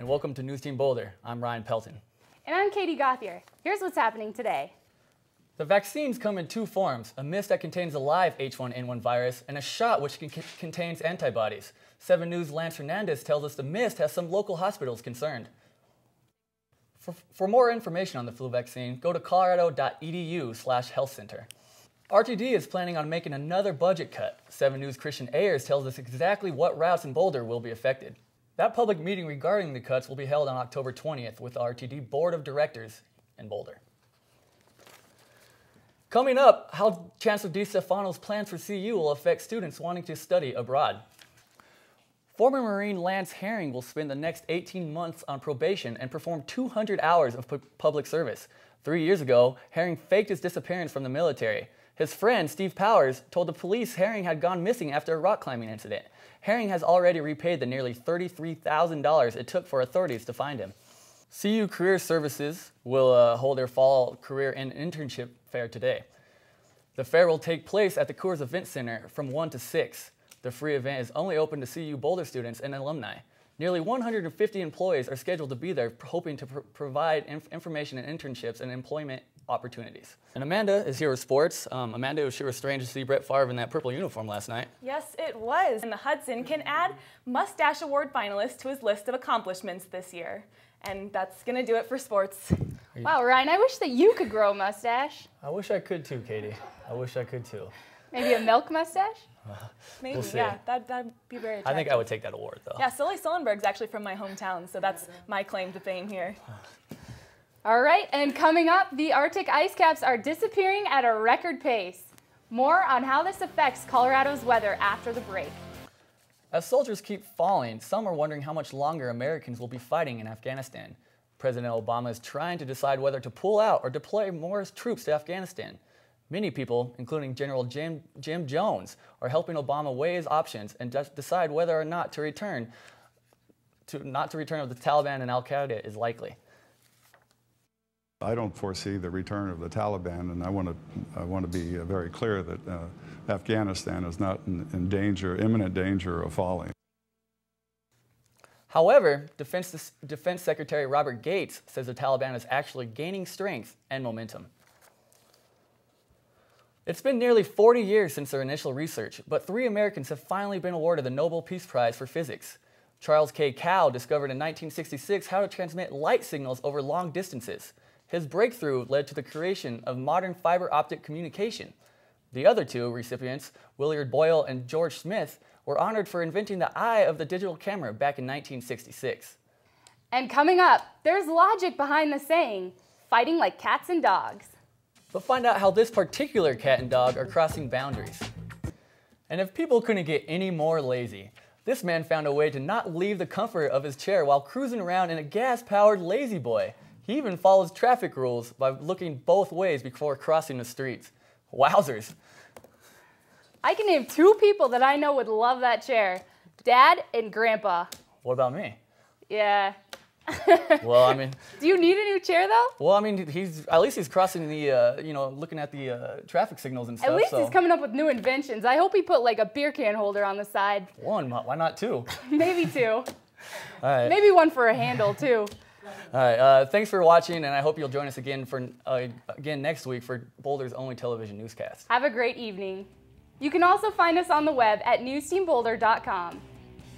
and welcome to News Team Boulder. I'm Ryan Pelton. And I'm Katie Gothier. Here's what's happening today. The vaccines come in two forms, a mist that contains a live H1N1 virus and a shot which contains antibodies. 7 News' Lance Hernandez tells us the mist has some local hospitals concerned. For more information on the flu vaccine, go to colorado.edu/healthcenter. RTD is planning on making another budget cut. 7 News' Christian Ayers tells us exactly what routes in Boulder will be affected. That public meeting regarding the cuts will be held on October 20th with the RTD Board of Directors in Boulder. Coming up, how Chancellor DeStefano's plans for CU will affect students wanting to study abroad. Former Marine Lance Herring will spend the next 18 months on probation and perform 200 hours of public service. 3 years ago, Herring faked his disappearance from the military. His friend, Steve Powers, told the police Herring had gone missing after a rock climbing incident. Herring has already repaid the nearly $33,000 it took for authorities to find him. CU Career Services will hold their fall career and internship fair today. The fair will take place at the Coors Event Center from 1 to 6. The free event is only open to CU Boulder students and alumni. Nearly 150 employees are scheduled to be there, hoping to provide information and internships and employment opportunities. And Amanda is here with sports. Amanda, it was sure strange to see Brett Favre in that purple uniform last night. Yes, it was. And the Hudson can add Mustache Award finalists to his list of accomplishments this year. And that's going to do it for sports. Wow, Ryan, I wish that you could grow a mustache. I wish I could too, Katie. I wish I could too. Maybe a milk mustache? Maybe, we'll see. Yeah, that'd be very attractive. I think I would take that award, though. Yeah, Sully Sullenberg's actually from my hometown, so that's my claim to fame here. All right, and coming up, the Arctic ice caps are disappearing at a record pace. More on how this affects Colorado's weather after the break. As soldiers keep falling, some are wondering how much longer Americans will be fighting in Afghanistan. President Obama is trying to decide whether to pull out or deploy more troops to Afghanistan. Many people, including General Jim Jones, are helping Obama weigh his options and decide whether or not to return of the Taliban and Al-Qaeda is likely. I don't foresee the return of the Taliban, and I want to be very clear that Afghanistan is not in danger, imminent danger of falling. However, Defense Secretary Robert Gates says the Taliban is actually gaining strength and momentum. It's been nearly 40 years since their initial research, but 3 Americans have finally been awarded the Nobel Peace Prize for Physics. Charles K. Kao discovered in 1966 how to transmit light signals over long distances. His breakthrough led to the creation of modern fiber optic communication. The other 2 recipients, Willard Boyle and George Smith, were honored for inventing the eye of the digital camera back in 1966. And coming up, there's logic behind the saying, fighting like cats and dogs. But find out how this particular cat and dog are crossing boundaries. And if people couldn't get any more lazy, this man found a way to not leave the comfort of his chair while cruising around in a gas-powered Lazy Boy. He even follows traffic rules by looking both ways before crossing the streets. Wowzers. I can name 2 people that I know would love that chair, Dad and Grandpa. What about me? Yeah. Well, I mean... Do you need a new chair, though? Well, I mean, at least he's crossing the, looking at the traffic signals and stuff. At least he's coming up with new inventions. I hope he put, like, a beer can holder on the side. 1, why not 2? Maybe 2. All right. Maybe 1 for a handle, too. All right, thanks for watching, and I hope you'll join us again next week for Boulder's only television newscast. Have a great evening. You can also find us on the web at newsteamboulder.com.